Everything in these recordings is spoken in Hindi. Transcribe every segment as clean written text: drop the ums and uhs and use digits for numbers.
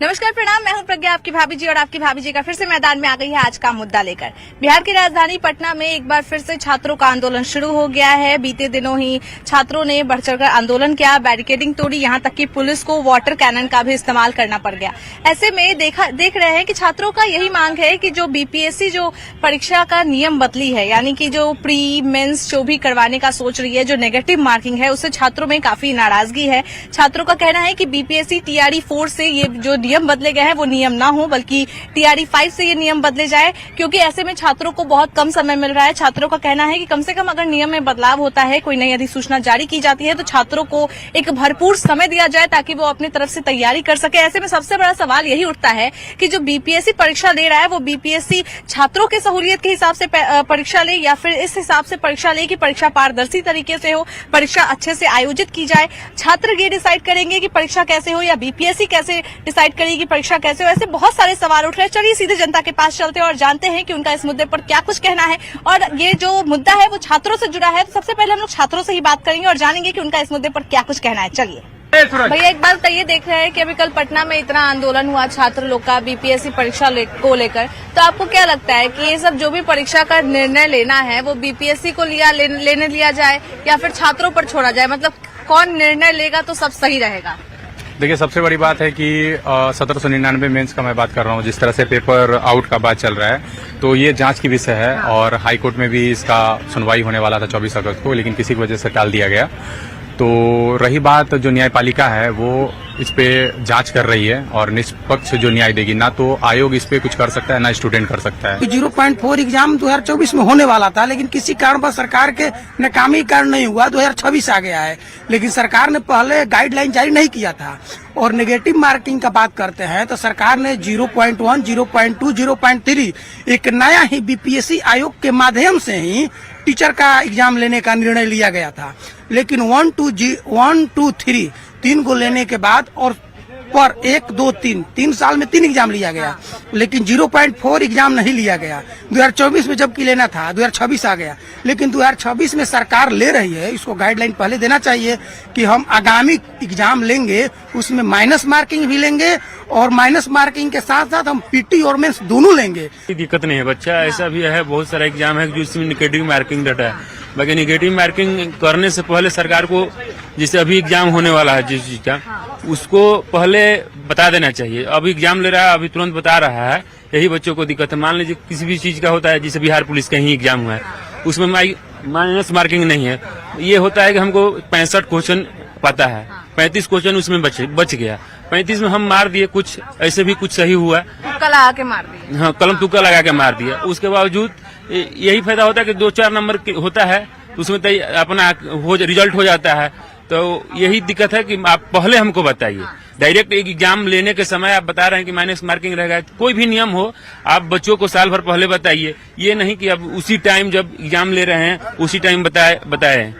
नमस्कार, प्रणाम। मैं हूं प्रज्ञा, आपकी भाभी जी, और आपकी भाभी जी का फिर से मैदान में आ गई है आज का मुद्दा लेकर। बिहार की राजधानी पटना में एक बार फिर से छात्रों का आंदोलन शुरू हो गया है। बीते दिनों ही छात्रों ने बढ़ चढ़कर आंदोलन किया, बैरिकेडिंग तोड़ी, यहां तक कि पुलिस को वाटर कैनन का भी इस्तेमाल करना पड़ गया। ऐसे में देख रहे हैं कि छात्रों का यही मांग है कि जो बीपीएससी जो परीक्षा का नियम बदली है, यानी कि जो प्री मेंस जो भी करवाने का सोच रही है, जो नेगेटिव मार्किंग है, उससे छात्रों में काफी नाराजगी है। छात्रों का कहना है कि बीपीएससी टीआरई 4 से ये जो नियम बदले गए हैं वो नियम ना हो, बल्कि टीआरई 5 से ये नियम बदले जाए, क्योंकि ऐसे में छात्रों को बहुत कम समय मिल रहा है। छात्रों का कहना है कि कम से कम अगर नियम में बदलाव होता है, कोई नई अधिसूचना जारी की जाती है, तो छात्रों को एक भरपूर समय दिया जाए ताकि वो अपनी तरफ से तैयारी कर सके। ऐसे में सबसे बड़ा सवाल यही उठता है कि जो बीपीएससी परीक्षा दे रहा है वो बीपीएससी छात्रों के सहूलियत के हिसाब से परीक्षा ले, या फिर इस हिसाब से परीक्षा ले कि परीक्षा पारदर्शी तरीके से हो, परीक्षा अच्छे से आयोजित की जाए। छात्र ये डिसाइड करेंगे कि परीक्षा कैसे हो, या बीपीएससी कैसे डिसाइड करेगी परीक्षा कैसे हो। ऐसे बहुत सारे सवाल उठ रहे हैं। चलिए सीधे जनता के पास चलते हैं और जानते हैं कि उनका इस मुद्दे पर क्या कुछ कहना है। और ये जो मुद्दा है वो छात्रों से जुड़ा है, तो सबसे पहले हम लोग छात्रों से ही बात करेंगे और जानेंगे कि उनका इस मुद्दे पर क्या कुछ कहना है। चलिए भैया, एक बात बताइए, देख रहे हैं कि अभी कल पटना में इतना आंदोलन हुआ छात्र लोग का बीपीएससी परीक्षा को लेकर, तो आपको क्या लगता है कि ये सब जो भी परीक्षा का निर्णय लेना है वो बीपीएससी को लेने लिया जाए या फिर छात्रों पर छोड़ा जाए? मतलब कौन निर्णय लेगा तो सब सही रहेगा? देखिए, सबसे बड़ी बात है कि 1799 मेंस का मैं बात कर रहा हूँ। जिस तरह से पेपर आउट का बात चल रहा है, तो ये जांच की विषय है और हाई कोर्ट में भी इसका सुनवाई होने वाला था 24 अगस्त को, लेकिन किसी वजह से टाल दिया गया। तो रही बात, जो न्यायपालिका है वो इस पे जांच कर रही है और निष्पक्ष जो न्याय देगी, ना तो आयोग इस पे कुछ कर सकता है ना स्टूडेंट कर सकता है। 0.4 एग्जाम 2024 में होने वाला था, लेकिन किसी कारणवश सरकार के नाकामी कारण नहीं हुआ, 2026 आ गया है। लेकिन सरकार ने पहले गाइडलाइन जारी नहीं किया था। और नेगेटिव मार्किंग का बात करते हैं तो सरकार ने 0.1, 0.2, 0.3 एक नया ही बीपीएससी आयोग के माध्यम से ही टीचर का एग्जाम लेने का निर्णय लिया गया था। लेकिन 1, 2, 3 3 को लेने के बाद और पर 1, 2, 3 साल में 3 एग्जाम लिया गया, लेकिन 0.4 एग्जाम नहीं लिया गया। 2024 में जबकि लेना था, 2026 आ गया। लेकिन 2026 में सरकार ले रही है, इसको गाइडलाइन पहले देना चाहिए कि हम आगामी एग्जाम लेंगे, उसमें माइनस मार्किंग भी लेंगे और माइनस मार्किंग के साथ साथ हम पीटी और मेंस दोनों लेंगे। दिक्कत नहीं है। बच्चा ऐसा भी है, बहुत सारा एग्जाम है जो इसमें निगेटिव मार्किंग डाटा है। बाकी निगेटिव मार्किंग करने से पहले सरकार को, जैसे अभी एग्जाम होने वाला है जिस चीज का, उसको पहले बता देना चाहिए। अभी एग्जाम ले रहा है, अभी तुरंत बता रहा है, यही बच्चों को दिक्कत है। मान लीजिए किसी भी चीज का होता है, जैसे बिहार पुलिस का ही एग्जाम हुआ है, उसमें माइनस मार्किंग नहीं है। ये होता है कि हमको 65 क्वेश्चन पता है, 35 क्वेश्चन उसमें बच गया, 35 में हम मार दिए, कुछ ऐसे भी कुछ सही हुआ, तुक्का लगा के मार दिया। हाँ, कलम तुक्का लगा के मार दिया। उसके बावजूद यही फायदा होता है कि 2-4 नंबर होता है, उसमें अपना रिजल्ट हो जाता है। तो यही दिक्कत है कि आप पहले हमको बताइए। डायरेक्ट एक एग्जाम लेने के समय आप बता रहे हैं कि माइनस मार्किंग रहेगा। कोई भी नियम हो, आप बच्चों को साल भर पहले बताइए, ये नहीं कि अब उसी टाइम जब एग्जाम ले रहे हैं उसी टाइम बताए।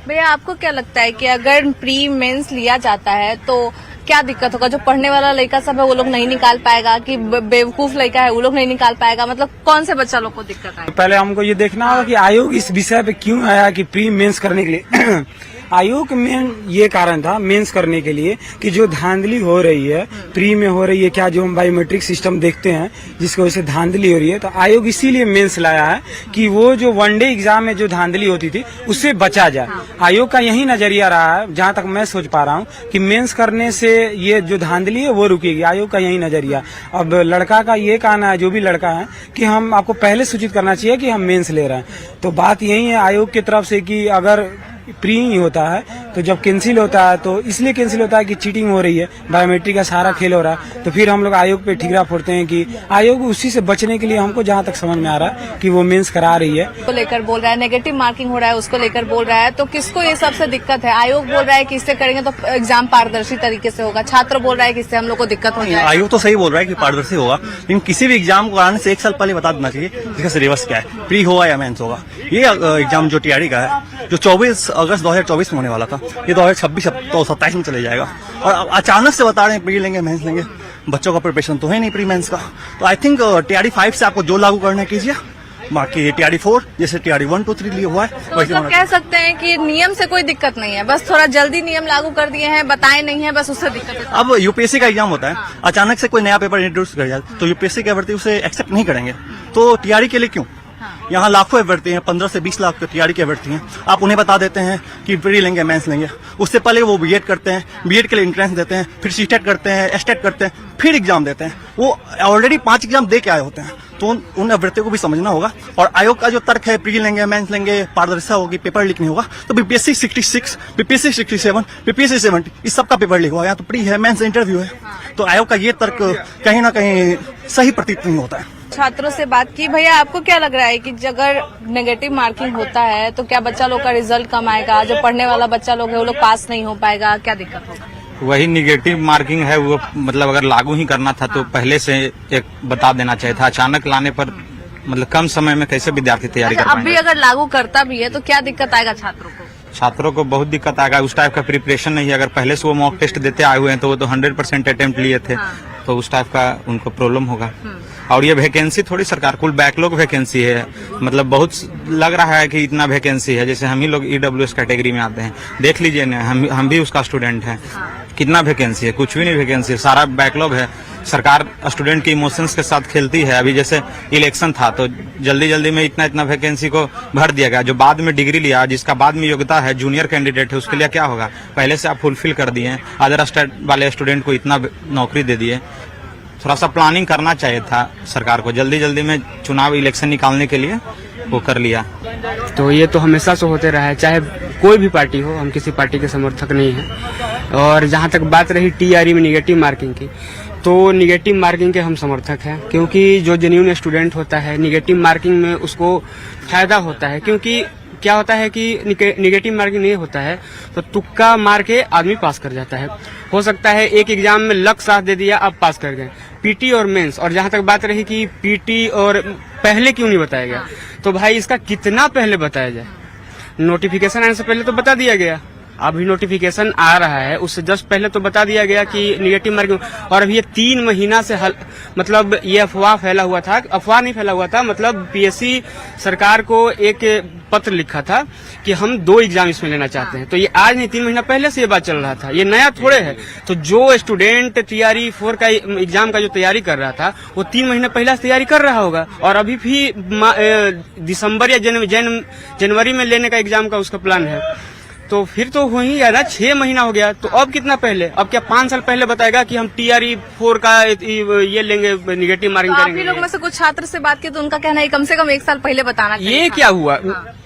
भैया, आपको क्या लगता है कि अगर प्री मेंस लिया जाता है तो क्या दिक्कत होगा? जो पढ़ने वाला लड़का सब है वो लोग नहीं निकाल पाएगा, कि बेवकूफ लड़का है वो लोग नहीं निकाल पाएगा? मतलब कौन से बच्चा लोग को दिक्कत आएगी? पहले हमको ये देखना होगा कि आयोग इस विषय पे क्यों आया कि प्री मेंस करने के लिए। आयोग में ये कारण था मेंस करने के लिए कि जो धांधली हो रही है प्री में हो रही है, क्या जो हम बायोमेट्रिक सिस्टम देखते हैं जिसकी वजह से धांधली हो रही है, तो आयोग इसीलिए मेंस लाया है कि वो जो वनडे एग्जाम में जो धांधली होती थी उससे बचा जाए। आयोग का यही नजरिया रहा है, जहां तक मैं सोच पा रहा हूं, कि मेंस करने से ये जो धांधली है वो रुकेगी। आयोग का यही नजरिया। अब लड़का का ये कहना है, जो भी लड़का है, कि हम आपको पहले सूचित करना चाहिए कि हम मेंस ले रहे हैं। तो बात यही है आयोग की तरफ से कि अगर प्री ही होता है तो जब कैंसिल होता है तो इसलिए कैंसिल होता है कि चीटिंग हो रही है, बायोमेट्रिक का सारा खेल हो रहा है। तो फिर हम लोग आयोग पे ठिकरा फोड़ते हैं कि आयोग उसी से बचने के लिए, हमको जहां तक समझ में आ रहा है कि वो मेंस करा रही है, को लेकर बोल रहा है, नेगेटिव मार्किंग हो रहा है उसको लेकर बोल रहा है। तो किसको ये सबसे दिक्कत है? आयोग बोल रहा है कि इससे करेंगे तो एग्जाम पारदर्शी तरीके से होगा, छात्र बोल रहा है कि इससे हम लोग को दिक्कत हो जाएगी। आयोग तो सही बोल रहा है कि पारदर्शी होगा, लेकिन किसी भी एग्जाम को कराने से 1 साल पहले बता देना चाहिए इसका सिलेबस क्या है, प्री होगा या मेंस होगा। ये एग्जाम जो टीआरई का है, जो 24 अगस्त 2024 में होने वाला था, ये 2026 तो 27 में चले जाएगा। और अचानक से बता रहे हैं प्री लेंगे मेंस लेंगे, बच्चों का प्रिपरेशन तो है नहीं प्री मेंस का। तो आई थिंक टीआरई 5 से आपको जो लागू करना कीजिए, बाकी TRD4 जैसे TRD1, 2, 3 लिए हुआ है तो वैसे मतलब होना कह सकते हैं कि नियम से कोई दिक्कत नहीं है, बस थोड़ा जल्दी नियम लागू कर दिए हैं, बताए नहीं है, बस उससे दिक्कत है। अब यूपीएससी का एग्जाम होता है, अचानक से कोई नया पेपर इंट्रोड्यूस कर जाए तो यूपीएससी के अभ्यर्थी उसे एक्सेप्ट नहीं करेंगे, तो टीआरई के लिए क्यों? यहाँ लाखों अभ्यर्थी हैं, 15 से 20 लाख टीआरई के अभ्यर्थी हैं, आप उन्हें बता देते हैं कि प्री लेंगे, मेंस लेंगे, उससे पहले वो बीएड करते हैं, बीएड के लिए एंट्रेंस देते हैं, फिर सीटेट करते हैं, एस्टेट करते हैं, फिर एग्जाम देते हैं, वो ऑलरेडी 5 एग्जाम दे के आए होते हैं, तो उन अभ्यर्थियों को भी समझना होगा। और आयोग का जो तर्क है प्री लेंगे, मेंस लेंगे, पारदर्शिता होगी, पेपर लीक नहीं होगा, तो बीपीएससी 66, बीपीएससी 67, बीपीएससी 70 इस सब का पेपर लीक हुआ, यहाँ तो प्री है, मेंस इंटरव्यू है, तो आयोग का ये तर्क कहीं ना कहीं सही प्रतीत नहीं होता है। छात्रों से बात की, भैया आपको क्या लग रहा है कि अगर नेगेटिव मार्किंग होता है तो क्या बच्चा लोग का रिजल्ट कम आएगा, जो पढ़ने वाला बच्चा लोग है वो लोग पास नहीं हो पाएगा, क्या दिक्कत होगा? वही निगेटिव मार्किंग है वो, मतलब अगर लागू ही करना था तो पहले से एक बता देना चाहिए था, अचानक लाने पर मतलब कम समय में कैसे विद्यार्थी तैयारी कर अब भी पाएंगे। अगर लागू करता भी है तो क्या दिक्कत आएगा छात्रों को? छात्रों को बहुत दिक्कत आएगा, उस टाइप का प्रिपरेशन नहीं है, अगर पहले से वो मॉक टेस्ट देते आए हुए हैं तो वो तो 100% अटेम्प्ट लिए थे, तो उस टाइप का उनको प्रॉब्लम होगा। और ये वैकेंसी थोड़ी सरकार कुल बैकलॉग वैकेंसी है, मतलब बहुत लग रहा है कि इतना वैकेंसी है, जैसे हम ही लोग EWS कैटेगरी में आते हैं, देख लीजिए ना, हम भी उसका स्टूडेंट हैं, कितना वैकेंसी है, कुछ भी नहीं वैकेंसी है, सारा बैकलॉग है। सरकार स्टूडेंट के इमोशंस के साथ खेलती है, अभी जैसे इलेक्शन था तो जल्दी जल्दी में इतना वैकेंसी को भर दिया गया, जो बाद में डिग्री लिया, जिसका बाद में योग्यता है, जूनियर कैंडिडेट है, उसके लिए क्या होगा, पहले से आप फुलफिल कर दिए, अदर स्टेट वाले स्टूडेंट को इतना नौकरी दे दिए। थोड़ा सा प्लानिंग करना चाहिए था सरकार को, जल्दी जल्दी में चुनाव इलेक्शन निकालने के लिए वो कर लिया। तो ये तो हमेशा से होते रहा है, चाहे कोई भी पार्टी हो, हम किसी पार्टी के समर्थक नहीं हैं। और जहाँ तक बात रही टीआरई में निगेटिव मार्किंग की, तो निगेटिव मार्किंग के हम समर्थक हैं, क्योंकि जो जेन्युइन स्टूडेंट होता है निगेटिव मार्किंग में उसको फायदा होता है, क्योंकि क्या होता है कि निगेटिव मार्किंग नहीं होता है तो तुक्का मार के आदमी पास कर जाता है। हो सकता है एक एग्जाम में लक साथ दे दिया, आप पास कर गए, पीटी और मेंस। और जहां तक बात रही कि पीटी और पहले क्यों नहीं बताया गया, तो भाई इसका कितना पहले बताया जाए, नोटिफिकेशन आने से पहले तो बता दिया गया, अभी नोटिफिकेशन आ रहा है उससे जस्ट पहले तो बता दिया गया कि निगेटिव मार्किंग, और अभी ये 3 महीना से मतलब ये अफवाह फैला हुआ था, अफवाह नहीं फैला हुआ था, मतलब पीएससी सरकार को एक पत्र लिखा था कि हम 2 एग्जाम इसमें लेना चाहते हैं, तो ये आज नहीं 3 महीना पहले से ये बात चल रहा था, ये नया थोड़े है। तो जो स्टूडेंट TRE4 का एग्जाम का जो तैयारी कर रहा था वो 3 महीने पहले से तैयारी कर रहा होगा, और अभी भी दिसंबर या जनवरी में लेने का एग्जाम का उसका प्लान है, तो फिर तो हो ही गया ना, 6 महीना हो गया, तो अब कितना पहले, अब क्या 5 साल पहले बताएगा कि हम TRE4 का ये लेंगे, निगेटिव मार्किंग तो करेंगे। आप ही लोग में से कुछ छात्र से बात की तो उनका कहना है कम से कम 1 साल पहले बताना चाहिए ये था। क्या हुआ?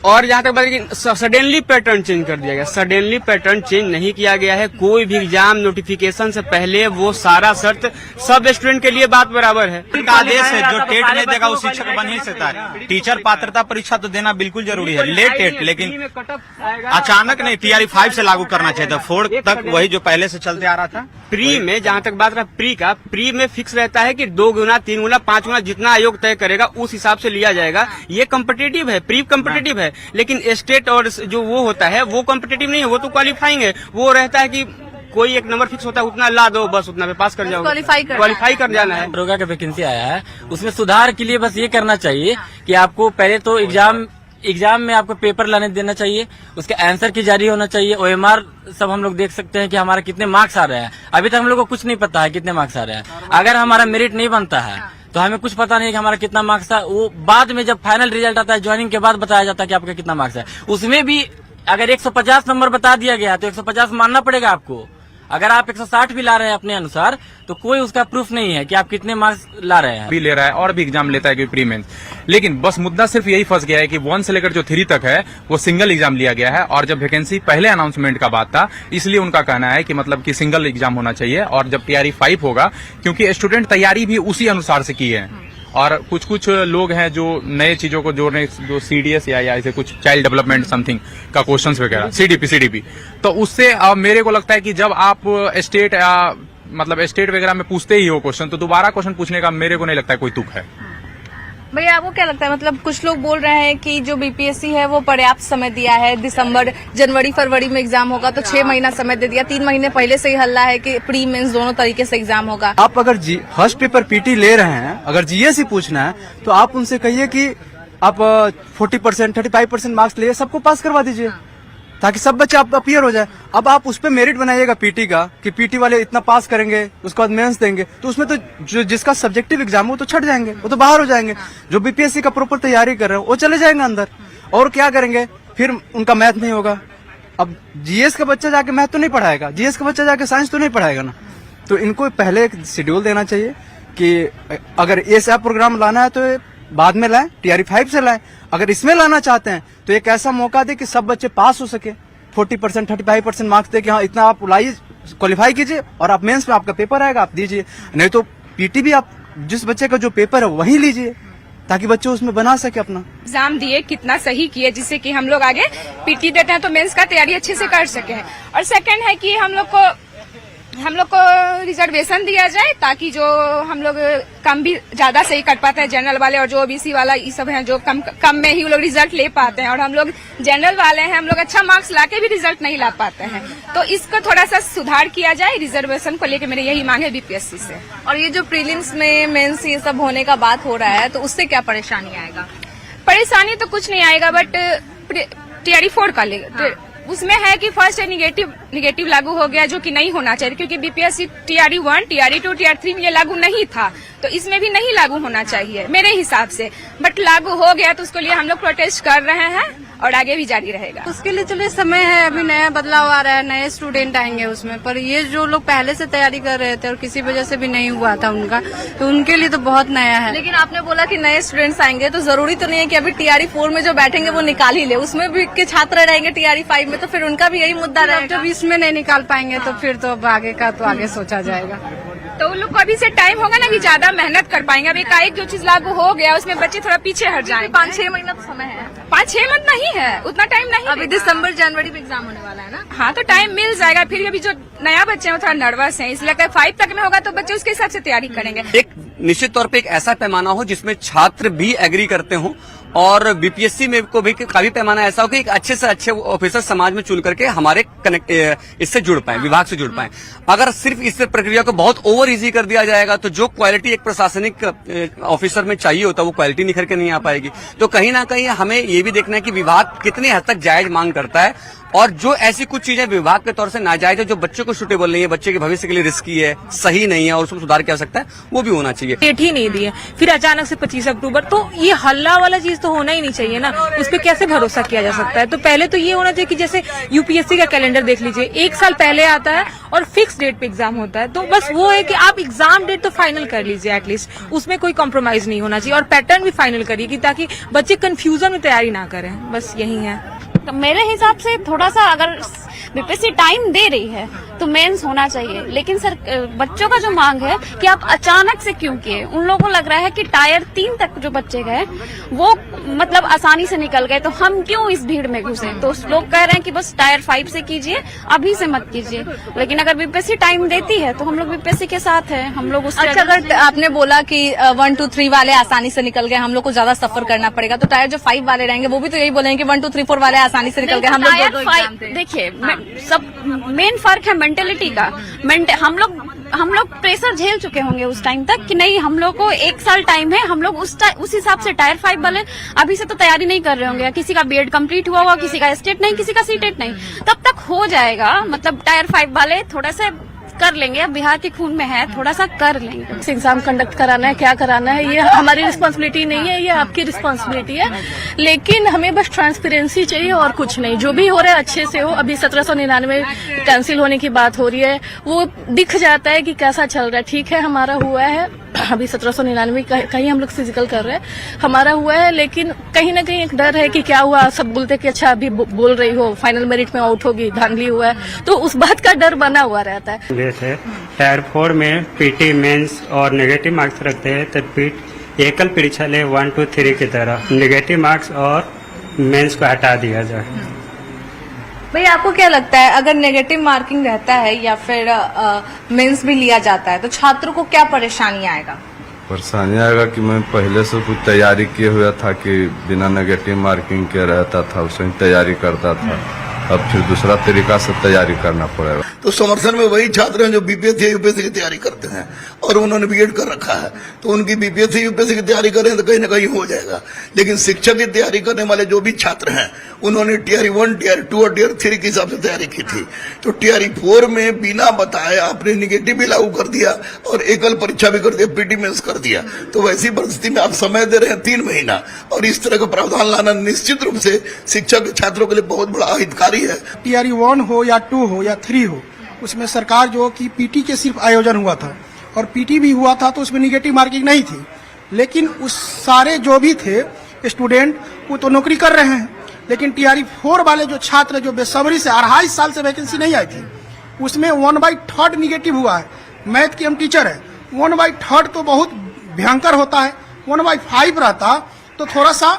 और जहाँ तक बात है कि सडनली पैटर्न चेंज कर दिया गया, सडनली पैटर्न चेंज नहीं किया गया है, कोई भी एग्जाम नोटिफिकेशन से पहले वो सारा शर्त सब स्टूडेंट के लिए बात बराबर है। आदेश है, जो टेट नहीं देगा वो शिक्षक बन ही सकता है। टीचर पात्रता परीक्षा तो देना बिल्कुल जरूरी है, लेट टेट, लेकिन अचानक नहीं, TRE5 से लागू करना चाहिए था, 4 तक वही जो पहले से चलते आ रहा था। प्री में जहाँ तक बात रहा प्री का, प्री में फिक्स रहता है कि 2 गुना 3 गुना 5 गुना जितना आयोग तय करेगा उस हिसाब से लिया जाएगा, ये कम्पिटिटिव है, प्री कम्पिटिटिव है। लेकिन स्टेट और जो वो होता है वो कम्पिटिटिव नहीं है, वो तो क्वालिफाइंग है, वो रहता है कि कोई एक नंबर फिक्स होता है, उतना ला दो बस, उतना पे पास कर जाओगे, क्वालिफाई कर जाना है। दरोगा का वैकेंसी आया है, उसमें सुधार के लिए बस ये करना चाहिए कि आपको पहले तो एग्जाम में आपको पेपर लाने देना चाहिए, उसके आंसर की जारी होना चाहिए, OMR सब हम लोग देख सकते हैं कि हमारा कितने मार्क्स आ रहे हैं। अभी तक हम लोग को कुछ नहीं पता है कितने मार्क्स आ रहे हैं, अगर हमारा मेरिट नहीं बनता है तो हमें कुछ पता नहीं है कि हमारा कितना मार्क्स था, वो बाद में जब फाइनल रिजल्ट आता है ज्वाइनिंग के बाद बताया जाता है कि आपका कितना मार्क्स है। उसमें भी अगर 150 नंबर बता दिया गया तो 150 मानना पड़ेगा आपको, अगर आप 160 भी ला रहे हैं अपने अनुसार तो कोई उसका प्रूफ नहीं है कि आप कितने मार्क्स ला रहे हैं। भी ले रहा है और भी एग्जाम लेता है कि प्री मेंस, लेकिन बस मुद्दा सिर्फ यही फंस गया है कि 1 से लेकर जो 3 तक है वो सिंगल एग्जाम लिया गया है, और जब वैकेंसी पहले अनाउंसमेंट का बात था इसलिए उनका कहना है कि मतलब कि सिंगल एग्जाम होना चाहिए, और जब TRE5 होगा क्योंकि स्टूडेंट तैयारी भी उसी अनुसार से की है, और कुछ लोग हैं जो नए चीजों को जोड़ने, जो CDS या ऐसे कुछ चाइल्ड डेवलपमेंट समथिंग का क्वेश्चंस वगैरह, CDP, तो उससे मेरे को लगता है कि जब आप स्टेट या मतलब स्टेट वगैरह में पूछते ही हो क्वेश्चन, तो दोबारा क्वेश्चन पूछने का मेरे को नहीं लगता है कोई तुक है। भैया आपको क्या लगता है, मतलब कुछ लोग बोल रहे हैं कि जो BPSC है वो पर्याप्त समय दिया है, दिसंबर जनवरी फरवरी में एग्जाम होगा तो 6 महीना समय दे दिया, 3 महीने पहले से ही हल्ला है कि प्री मेंस दोनों तरीके से एग्जाम होगा। आप अगर फर्स्ट पेपर PT ले रहे हैं, अगर GS ही पूछना है तो आप उनसे कहिए कि आप 40%, 35% मार्क्स लिए सबको पास करवा दीजिए, ताकि सब बच्चे आप अपीयर हो जाए। अब आप उस पर मेरिट बनाइएगा पीटी का, कि पीटी वाले इतना पास करेंगे, उसके बाद मेंस देंगे, तो उसमें तो जो जिसका सब्जेक्टिव एग्जाम है वो तो छट जाएंगे, वो तो बाहर हो जाएंगे। जो बीपीएससी का प्रॉपर तैयारी कर रहे हो वो चले जाएंगे अंदर, और क्या करेंगे फिर उनका मैथ नहीं होगा। अब जीएस का बच्चा जाके मैथ तो नहीं पढ़ाएगा, जीएस का बच्चा जाके साइंस तो नहीं पढ़ाएगा ना। तो इनको पहले एक शेड्यूल देना चाहिए कि अगर ये सब प्रोग्राम लाना है तो बाद में लाएं, टीआरई 5 से लाएं। अगर इसमें लाना चाहते हैं तो एक ऐसा मौका दे कि सब बच्चे पास हो सके, 40%, 35% मार्क्स दे कि हाँ इतना आप लाइए, क्वालिफाई कीजिए, और आप मेंस में आपका पेपर आएगा आप दीजिए। नहीं तो पीटी भी आप जिस बच्चे का जो पेपर है वही लीजिए, ताकि बच्चे उसमें बना सके अपना। एग्जाम दिए, कितना सही किए, जिससे कि हम लोग आगे पीटी देते हैं तो मेंस का तैयारी अच्छे से कर सके। और सेकंड है कि हम लोग को रिजर्वेशन दिया जाए, ताकि जो हम लोग कम भी ज्यादा सही कर पाते हैं, जनरल वाले और जो ओबीसी वाला ये सब हैं जो कम में ही वो लोग रिजल्ट ले पाते हैं, और हम लोग जनरल वाले हैं, हम लोग अच्छा मार्क्स लाके भी रिजल्ट नहीं ला पाते हैं। तो इसको थोड़ा सा सुधार किया जाए, रिजर्वेशन को लेकर मेरी यही मांग है बीपीएससी से। और ये जो प्रीलिम्स में मेंस ये सब होने का बात हो रहा है, तो उससे क्या परेशानी आएगा? परेशानी तो कुछ नहीं आएगा, बट टीआरई 4 का उसमें है कि फर्स्ट निगेटिव लागू हो गया, जो कि नहीं होना चाहिए, क्योंकि बीपीएससी टीआरई 1, टीआरई 2, टीआरई 3 में ये लागू नहीं था, तो इसमें भी नहीं लागू होना चाहिए मेरे हिसाब से। बट लागू हो गया तो उसके लिए हम लोग प्रोटेस्ट कर रहे हैं और आगे भी जारी रहेगा। उसके लिए चलिए समय है, अभी नया बदलाव आ रहा है, नए स्टूडेंट आएंगे उसमें, पर ये जो लोग पहले से तैयारी कर रहे थे और किसी वजह से भी नहीं हुआ था उनका, तो उनके लिए तो बहुत नया है। लेकिन आपने बोला कि नए स्टूडेंट्स आएंगे, तो जरूरी तो नहीं है कि अभी टीआरई 4 में जो बैठेंगे वो निकाल ही ले, उसमें भी के छात्र रहेंगे टीआरई 5 में, तो फिर उनका भी यही मुद्दा रहेगा। जब इसमें नहीं निकाल पाएंगे तो फिर तो अब आगे का तो आगे सोचा जाएगा। तो उन लोग को अभी से टाइम होगा ना कि ज्यादा मेहनत कर पाएंगे। अब एकाएक जो चीज लागू हो गया उसमें बच्चे थोड़ा पीछे हट जाएंगे। 5-6 महीना तो समय है। 5-6 मंथ नहीं है, उतना टाइम नहीं। अभी दिसंबर जनवरी में एग्जाम होने वाला है ना। हाँ, तो टाइम मिल जाएगा। फिर अभी जो नया बच्चे हैं वो थोड़ा नर्वस हैं, इसलिए अगर 5 तक में होगा तो बच्चे उसके हिसाब से तैयारी करेंगे। एक निश्चित तौर पे एक ऐसा पैमाना हो जिसमें छात्र भी एग्री करते हो, और बीपीएससी में को भी काफी पैमाना ऐसा हो कि एक अच्छे से अच्छे ऑफिसर समाज में चुन करके हमारे कनेक्ट इससे जुड़ पाए, विभाग से जुड़ पाए। अगर सिर्फ इस प्रक्रिया को बहुत ओवर इजी कर दिया जाएगा तो जो क्वालिटी एक प्रशासनिक ऑफिसर में चाहिए होता है वो क्वालिटी निखर के नहीं आ पाएगी। तो कहीं ना कहीं हमें ये भी देखना है कि विभाग कितनी हद तक जायज मांग करता है, और जो ऐसी कुछ चीजें विभाग के तौर से नाजायज है, जो बच्चे को सूटेबल नहीं है, बच्चे के भविष्य के लिए रिस्की है, सही नहीं है और उसमें सुधार किया जा सकता है, वो भी होना चाहिए। डेट ही नहीं दी है, फिर अचानक से 25 अक्टूबर, तो ये हल्ला वाला चीज तो होना ही नहीं चाहिए ना। उस पर कैसे भरोसा किया जा सकता है? तो पहले तो ये होना चाहिए कि जैसे यूपीएससी का कैलेंडर देख लीजिए, 1 साल पहले आता है और फिक्स डेट पे एग्जाम होता है। तो बस वो है कि आप एग्जाम डेट तो फाइनल कर लीजिए एटलीस्ट, उसमें कोई कॉम्प्रोमाइज नहीं होना चाहिए, और पैटर्न भी फाइनल करिए कि ताकि बच्चे कंफ्यूजन में तैयारी ना करें। बस यही है। तो मेरे हिसाब से थोड़ा सा अगर बीपीएससी टाइम दे रही है तो मेंस होना चाहिए, लेकिन सर बच्चों का जो मांग है कि आप अचानक से क्यों किए? उन लोगों को लग रहा है कि टायर 3 तक जो बच्चे गए वो मतलब आसानी से निकल गए, तो हम क्यों इस भीड़ में घुसे? तो लोग कह रहे हैं कि बस टायर 5 से कीजिए, अभी से मत कीजिए। लेकिन अगर बीपीएससी टाइम देती है तो हम लोग बीपीएससी के साथ है, हम लोग उससे अच्छा, अगर आपने बोला कि 1, 2, 3 वाले आसानी से निकल गए, हम लोग को ज्यादा सफर करना पड़ेगा, तो टायर जो 5 वाले रहेंगे वो भी तो यही बोलेंगे कि 1, 2, 3, 4 वाले आसानी से निकल गए, हम लोग दो एग्जाम थे। देखिए, सब मेन फर्क है मेंटेलिटी का। हम लोग प्रेशर झेल चुके होंगे उस टाइम तक कि नहीं, हम लोग को 1 साल टाइम है, हम लोग उस हिसाब से टायर 5 वाले अभी से तो तैयारी नहीं कर रहे होंगे। किसी का बीएड कंप्लीट हुआ होगा, किसी का स्टेट नहीं, किसी का सीटेट नहीं, तब तक हो जाएगा। मतलब टायर 5 वाले थोड़ा सा कर लेंगे, अब बिहार के खून में है, थोड़ा सा कर लेंगे। एग्जाम कंडक्ट कराना है, क्या कराना है, ये हमारी रिस्पांसिबिलिटी नहीं है, ये आपकी रिस्पांसिबिलिटी है। लेकिन हमें बस ट्रांसपेरेंसी चाहिए और कुछ नहीं। जो भी हो रहा है अच्छे से हो। अभी 1799 कैंसिल होने की बात हो रही है, वो दिख जाता है कि कैसा चल रहा है। ठीक है, हमारा हुआ है, अभी 1799 कहीं हम लोग फिजिकल कर रहे हैं, हमारा हुआ है, लेकिन कहीं ना कहीं एक डर है कि क्या हुआ। सब बोलते कि अच्छा अभी बोल रही हो फाइनल मेरिट में आउट होगी, धांधली हुआ है, तो उस बात का डर बना हुआ रहता है। जैसे टायर 4 में पीटी मेंस और नेगेटिव मार्क्स रखते हैं, तो पीट एकल परीक्षा ले 1, 2, 3 की तरह नेगेटिव मार्क्स और मेंस को हटा दिया जाए। भाई, आपको क्या लगता है, अगर नेगेटिव मार्किंग रहता है या फिर मेंस भी लिया जाता है, तो छात्रों को क्या परेशानी आएगा? परेशानी आएगा कि मैं पहले से कुछ तैयारी किए हुआ था कि बिना नेगेटिव मार्किंग के रहता था, उसमें तैयारी करता था, अब फिर दूसरा तरीका से तैयारी करना पड़ेगा। तो समर्थन में वही छात्र हैं जो बीपीएससी यूपीएससी की तैयारी करते हैं और उन्होंने बीएड कर रखा है, तो उनकी बीपीएससी यूपीएससी की तैयारी करें तो कहीं ना कहीं हो जाएगा। लेकिन शिक्षक की तैयारी करने वाले जो भी छात्र हैं उन्होंने टीआरई 1, टीआरई 2 और टीआरई 3 के हिसाब से तैयारी की थी, तो टीआरई 4 में बिना बताए आपने निगेटिव भी लागू कर दिया और एकल परीक्षा भी कर दिया, पीटी मेंस कर दिया। तो वैसी परिस्थिति में आप समय दे रहे हैं 3 महीना, और इस तरह का प्रावधान लाना निश्चित रूप से शिक्षक छात्रों के लिए बहुत बड़ा हितकारी है। टीआरई 1 हो या 2 हो या 3 हो, उसमें सरकार जो कि पीटी के सिर्फ आयोजन हुआ था और पीटी भी हुआ था तो उसमें निगेटिव मार्किंग नहीं थी, लेकिन उस सारे जो भी थे स्टूडेंट वो तो नौकरी कर रहे हैं। लेकिन टीआरई 4 वाले जो छात्र जो बेसब्री से 2.5 साल से वैकेंसी नहीं आई थी, उसमें 1/3 निगेटिव हुआ है। मैथ की हम टीचर है, 1/3 तो बहुत भयंकर होता है। 1/5 रहता तो थोड़ा सा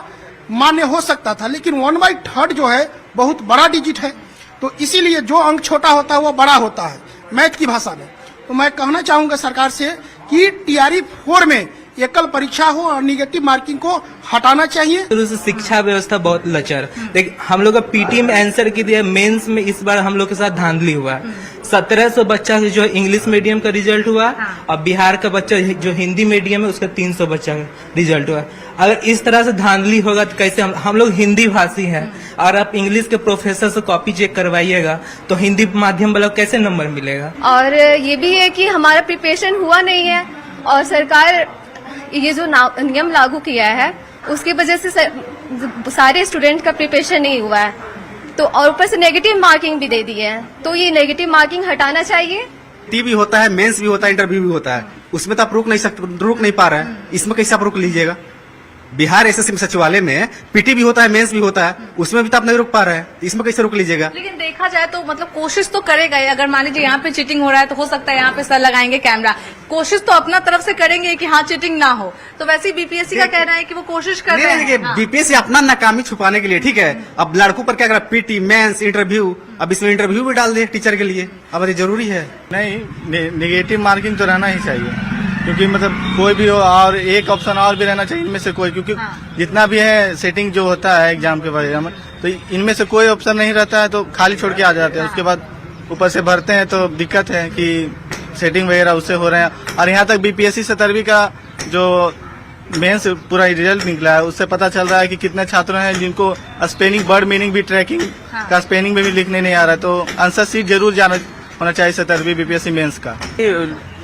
मान्य हो सकता था, लेकिन 1/3 जो है बहुत बड़ा डिजिट है, तो इसीलिए जो अंक छोटा होता है वो बड़ा होता है मैथ की भाषा में। तो मैं कहना चाहूंगा सरकार से कि टीआरई 4 में एकल परीक्षा हो और निगेटिव मार्किंग को हटाना चाहिए। शुरू से शिक्षा व्यवस्था बहुत लचर, लेकिन हम लोग का पीटी में आंसर की दिया, मेंस में इस बार हम लोग के साथ धांधली हुआ। 1700 बच्चा जो इंग्लिश मीडियम का रिजल्ट हुआ और बिहार का बच्चा जो हिंदी मीडियम है उसका 300 बच्चा का रिजल्ट हुआ। अगर इस तरह से धांधली होगा तो कैसे हम लोग हिंदी भाषी हैं और आप इंग्लिश के प्रोफेसर से कॉपी चेक करवाइएगा तो हिंदी माध्यम वालों को कैसे नंबर मिलेगा। और ये भी है कि हमारा प्रिपरेशन हुआ नहीं है और सरकार ये जो नियम लागू किया है उसकी वजह से सारे स्टूडेंट का प्रिपरेशन नहीं हुआ है, तो और ऊपर से नेगेटिव मार्किंग भी दे दी है, तो ये नेगेटिव मार्किंग हटाना चाहिए। टी भी होता है, मेंस भी होता है, इंटरव्यू भी होता है, उसमें तो आप रोक नहीं पा रहे हैं, इसमें कैसे आप रोक लीजिएगा। बिहार एसएससी सचिवालय में पीटी भी होता है, मेंस भी होता है, उसमें भी तो आप नहीं रोक पा रहे हैं, इसमें कैसे रोक लीजिएगा। लेकिन देखा जाए तो मतलब कोशिश तो करेगा ही। अगर मान लीजिए यहाँ पे चीटिंग हो रहा है तो हो सकता है यहाँ पे सर लगाएंगे कैमरा, कोशिश तो अपना तरफ से करेंगे कि हाँ चीटिंग ना हो। तो वैसे ही बीपीएससी का कहना है कि वो कोशिश कर रहे हैं। बीपीएससी अपना नाकामी छुपाने के लिए, ठीक है, अब लड़कों पर क्या कर रहा है, पीटी, मेंस, इंटरव्यू, अब इसमें इंटरव्यू भी डाल दे टीचर के लिए, अब ये जरूरी है। नहीं, निगेटिव मार्किंग तो रहना ही चाहिए, क्योंकि मतलब कोई भी हो, और एक ऑप्शन और भी रहना चाहिए इनमें से कोई, क्योंकि जितना भी है सेटिंग जो होता है एग्जाम के वजह में, तो इनमें से कोई ऑप्शन नहीं रहता है तो खाली छोड़ के आ जाते हैं। उसके बाद ऊपर से भरते हैं तो दिक्कत है कि सेटिंग वगैरह उससे हो रहे हैं। और यहाँ तक बीपीएससी 17वीं का जो मेंस पूरा रिजल्ट निकला है उससे पता चल रहा है कि कितने छात्र हैं जिनको स्पेलिंग, वर्ड मीनिंग भी, ट्रैकिंग का स्पेलिंग में भी लिखने नहीं आ रहा है। तो आंसर शीट जरूर जाना होना चाहिए 17वीं बीपीएससी मेंस का।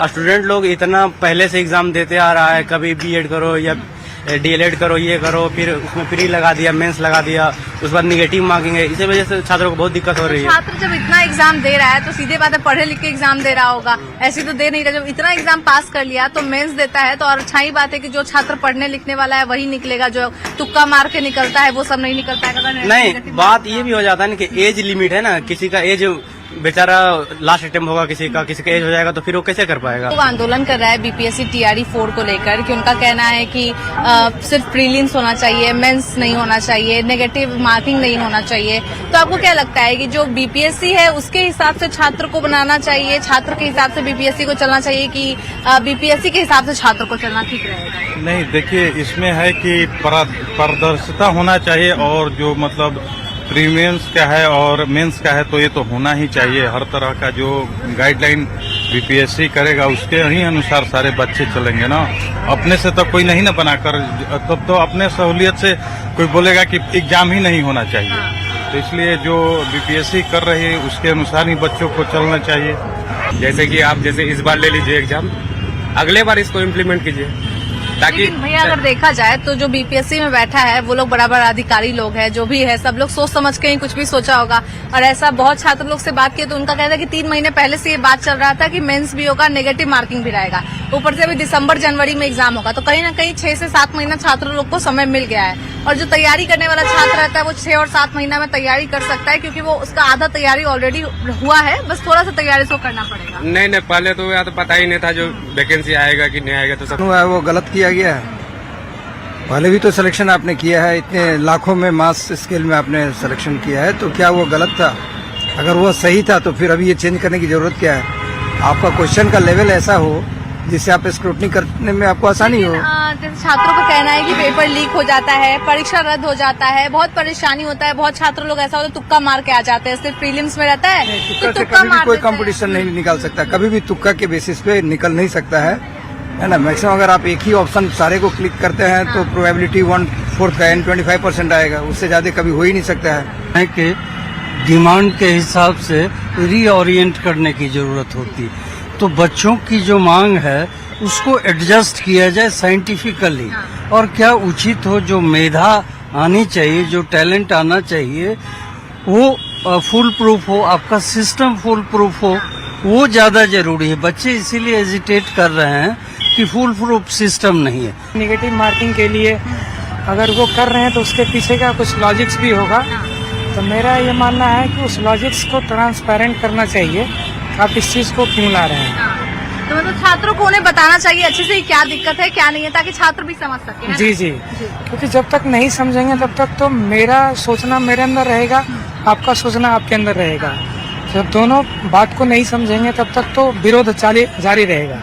स्टूडेंट लोग इतना पहले से एग्जाम देते आ रहा है, कभी बीएड करो या डीएलएड करो, ये करो, फिर उसमें प्री लगा दिया, मेंस लगा दिया, उसके बाद निगेटिव मार्किंग है, इसी वजह से छात्रों को बहुत दिक्कत हो रही है। छात्र जब इतना एग्जाम दे रहा है तो सीधे बात है पढ़े लिख के एग्जाम दे रहा होगा, ऐसी तो दे नहीं रहा। जब इतना एग्जाम पास कर लिया तो मेंस देता है तो और अच्छा ही बात है कि जो छात्र पढ़ने लिखने वाला है वही निकलेगा, जो तुक्का मार के निकलता है वो सब नहीं निकलता है। नहीं, बात ये भी हो जाता है ना कि एज लिमिट है ना, किसी का एज बेचारा लास्ट अटेम्प्ट होगा, किसी का एज हो जाएगा तो फिर वो कैसे कर पाएगा। वो आंदोलन कर रहा है बीपीएससी टीआरई 4 को लेकर कि उनका कहना है कि सिर्फ प्रीलिम्स होना चाहिए, मेंस नहीं होना चाहिए, नेगेटिव मार्किंग नहीं होना चाहिए। तो आपको क्या लगता है कि जो बीपीएससी है उसके हिसाब से छात्र को बनाना चाहिए, छात्र के हिसाब से बीपीएससी को चलना चाहिए, कि बीपीएससी के हिसाब से छात्र को चलना ठीक रहेगा? नहीं, देखिए इसमें है कि पारदर्शिता होना चाहिए, और जो मतलब प्रीमेंस क्या है और मेंस क्या है तो ये तो होना ही चाहिए। हर तरह का जो गाइडलाइन बीपीएससी करेगा उसके ही अनुसार सारे बच्चे चलेंगे ना, अपने से तो कोई नहीं ना बनाकर, तब तो अपने सहूलियत से कोई बोलेगा कि एग्जाम ही नहीं होना चाहिए। तो इसलिए जो बीपीएससी कर रही है उसके अनुसार ही बच्चों को चलना चाहिए। जैसे कि आप जैसे इस बार ले लीजिए एग्जाम, अगले बार इसको इम्प्लीमेंट कीजिए, ताकि भैया अगर देखा जाए तो जो बीपीएससी में बैठा है वो लोग बड़ा बड़ा अधिकारी लोग हैं, जो भी है सब लोग सोच समझ के ही कुछ भी सोचा होगा। और ऐसा बहुत छात्र लोग से बात किए तो उनका कहना है कि 3 महीने पहले से ये बात चल रहा था कि मेंस भी होगा, नेगेटिव मार्किंग भी रहेगा, ऊपर से अभी दिसंबर जनवरी में एग्जाम होगा, तो कहीं ना कहीं 6 से 7 महीना छात्र लोग को समय मिल गया है। और जो तैयारी करने वाला छात्र रहता है वो 6 और 7 महीना में तैयारी कर सकता है, क्योंकि वो उसका आधा तैयारी ऑलरेडी हुआ है, बस थोड़ा सा तैयारी उसको करना पड़ेगा। नहीं, पहले तो या तो पता ही नहीं था जो वैकेंसी आएगा कि नहीं आएगा, तो सब वो गलत किया गया है। पहले भी तो सिलेक्शन आपने किया है, इतने लाखों में मास स्केल में आपने सिलेक्शन किया है, तो क्या वो गलत था? अगर वो सही था तो फिर अभी ये चेंज करने की जरूरत क्या है? आपका क्वेश्चन का लेवल ऐसा हो जिससे आप स्क्रूटनी करने में आपको आसानी हो। जैसे छात्रों का कहना है कि पेपर लीक हो जाता है, परीक्षा रद्द हो जाता है, बहुत परेशानी होता है। बहुत छात्र लोग ऐसा होता है तुक्का मार के आ जाते हैं, सिर्फ प्रीलिम्स में रहता है तो तुक्का कभी भी मार कोई देते हैं। कंपटीशन नहीं निकाल सकता, कभी भी तुक्का के बेसिस पे निकल नहीं सकता है ना। मैक्सिमम अगर आप एक ही ऑप्शन सारे को क्लिक करते हैं तो प्रोबेबिलिटी 1/4 का यानी 25% आएगा, उससे ज्यादा कभी हो ही नहीं सकता है। कि डिमांड के हिसाब से रीओरिएंट करने की जरूरत होती है, तो बच्चों की जो मांग है उसको एडजस्ट किया जाए साइंटिफिकली, और क्या उचित हो, जो मेधा आनी चाहिए, जो टैलेंट आना चाहिए वो फुल प्रूफ हो, आपका सिस्टम फुल प्रूफ हो, वो ज्यादा जरूरी है। बच्चे इसीलिए हेजिटेट कर रहे हैं कि फुल प्रूफ सिस्टम नहीं है। नेगेटिव मार्किंग के लिए अगर वो कर रहे हैं तो उसके पीछे का कुछ लॉजिक्स भी होगा, तो मेरा ये मानना है कि उस लॉजिक्स को ट्रांसपेरेंट करना चाहिए, आप इस चीज को क्यों ला रहे हैं। तो मतलब छात्रों को उन्हें बताना चाहिए अच्छे से क्या दिक्कत है क्या नहीं है, ताकि छात्र भी समझ सके, है ना? जी, क्योंकि जब तक नहीं समझेंगे तब तक तो मेरा सोचना मेरे अंदर रहेगा, आपका सोचना आपके अंदर रहेगा। जब दोनों बात को नहीं समझेंगे तब तक तो विरोध जारी रहेगा।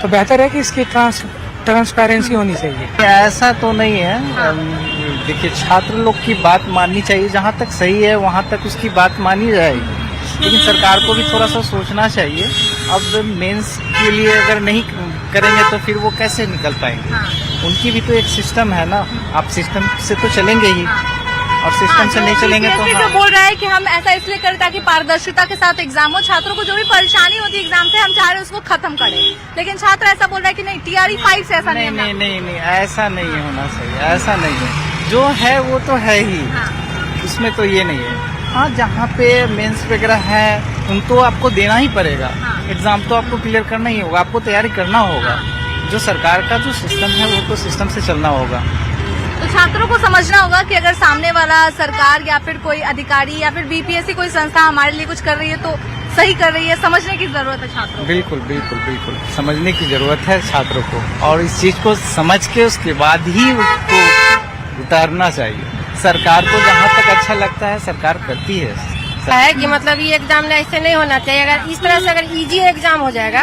तो बेहतर है कि इसकी ट्रांसपेरेंसी होनी चाहिए। ऐसा तो नहीं है, देखिए छात्र लोग की बात माननी चाहिए, जहाँ तक सही है वहाँ तक उसकी बात मानी जाएगी, लेकिन सरकार को भी थोड़ा सा सोचना चाहिए। अब मेंस के लिए अगर नहीं करेंगे तो फिर वो कैसे निकल पाएंगे। उनकी भी तो एक सिस्टम है ना, आप सिस्टम से तो चलेंगे ही, और सिस्टम से नहीं चलेंगे तो जो बोल रहा है कि हम ऐसा इसलिए करें ताकि पारदर्शिता के साथ एग्जाम हो, छात्रों को जो भी परेशानी होती है एग्जाम से हम चाह रहे हैं उसको खत्म करें, लेकिन छात्र ऐसा बोल रहा है कि नहीं TRE 5 से ऐसा नहीं, ऐसा नहीं होना चाहिए, ऐसा नहीं है, जो है वो तो है ही, उसमें तो ये नहीं है। हाँ, जहाँ पे मेंस वगैरह है उनको आपको देना ही पड़ेगा, एग्जाम तो आपको क्लियर करना ही होगा, आपको तैयारी करना होगा। जो सरकार का जो सिस्टम है वो तो सिस्टम से चलना होगा। तो छात्रों को समझना होगा कि अगर सामने वाला सरकार या फिर कोई अधिकारी या फिर BPSC कोई संस्था हमारे लिए कुछ कर रही है तो सही कर रही है, समझने की जरूरत है छात्रों को। बिल्कुल समझने की जरूरत है छात्रों को, और इस चीज को समझ के उसके बाद ही उसको उतारना चाहिए। सरकार को जहाँ तक अच्छा लगता है सरकार करती है कि मतलब ये एग्जाम ऐसे नहीं होना चाहिए। अगर इस तरह से अगर इजी एग्जाम हो जाएगा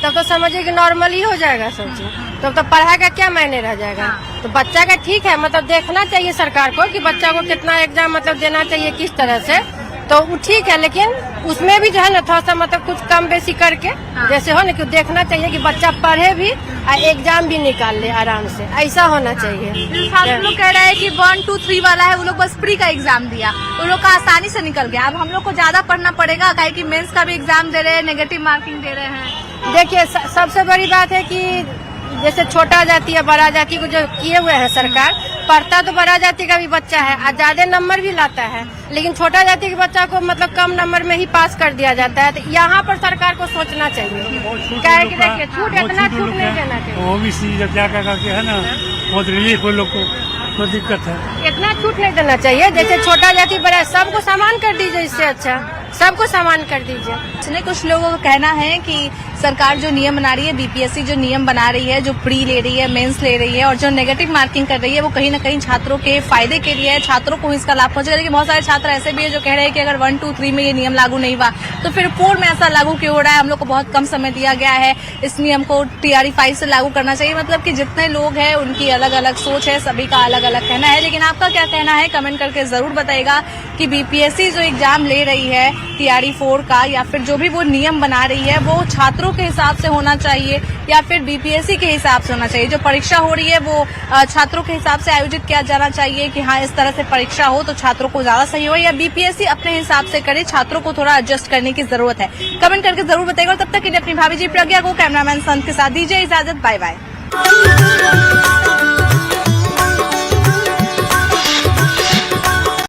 तब तो समझिए कि नॉर्मल ही हो जाएगा सब चीज, तब तो पढ़ाई का क्या मायने रह जाएगा। तो बच्चा का ठीक है, मतलब देखना चाहिए सरकार को कि बच्चा को कितना एग्जाम मतलब देना चाहिए किस तरह से, तो वो ठीक है, लेकिन उसमें भी जो है ना थोड़ा सा मतलब कुछ कम बेसी करके जैसे हो ना कि देखना चाहिए कि बच्चा पढ़े भी और एग्जाम भी निकाल ले आराम से, ऐसा होना चाहिए। छात्र लोग कह रहे हैं कि 1, 2, 3 वाला है वो लोग बस प्री का एग्जाम दिया, उन लोग का आसानी से निकल गया। अब हम लोग को ज्यादा पढ़ना पड़ेगा, काहे कि मेंस का भी एग्जाम दे रहे हैं, नेगेटिव मार्किंग दे रहे हैं। देखिए सबसे बड़ी बात है कि जैसे छोटा जाति या बड़ा जाति को जो किए हुए हैं सरकार, पढ़ता तो बड़ा जाति का भी बच्चा है और ज्यादा नंबर भी लाता है, लेकिन छोटा जाति के बच्चा को मतलब कम नंबर में ही पास कर दिया जाता है। तो यहाँ पर सरकार को सोचना चाहिए, क्या है कि देखिए छूट इतना छूट नहीं देना चाहिए। वो भी करके है ना, बहुत रिलीफ वो लोग को दिक्कत है, इतना छूट नहीं देना चाहिए। जैसे छोटा जाति बड़ा सबको समान कर दीजिए, इससे अच्छा सबको समान कर दीजिए। कुछ लोगों का कहना है कि सरकार जो नियम बना रही है, BPSC जो नियम बना रही है, जो प्री ले रही है, मेंस ले रही है और जो नेगेटिव मार्किंग कर रही है, वो कहीं ना कहीं छात्रों के फायदे के लिए है, छात्रों को इसका लाभ पहुंचेगा। लेकिन बहुत सारे छात्र ऐसे भी है जो कह रहे हैं कि अगर 1, 2, 3 में ये नियम लागू नहीं हुआ तो फिर 4 में ऐसा लागू क्यों हो रहा है, हम लोग को बहुत कम समय दिया गया है, इस नियम को TRE 5 से लागू करना चाहिए। मतलब कि जितने लोग हैं उनकी अलग अलग सोच है, सभी का अलग अलग कहना है, लेकिन आपका क्या कहना है कमेंट करके जरूर बताइएगा कि BPSC जो एग्जाम ले रही है TRE 4 का, या फिर जो भी वो नियम बना रही है वो छात्रों के हिसाब से होना चाहिए या फिर BPSC के हिसाब से होना चाहिए। जो परीक्षा हो रही है वो छात्रों के हिसाब से आयोजित किया जाना चाहिए कि हाँ इस तरह से परीक्षा हो तो छात्रों को ज्यादा सही हो, या BPSC अपने हिसाब से करे, छात्रों को थोड़ा एडजस्ट करने की जरूरत है। कमेंट करके जरूर बताइएगा। तब तक के लिए अपनी भाभी जी प्रज्ञा को, कैमरामैन संत के साथ दीजिए इजाजत। Bye bye.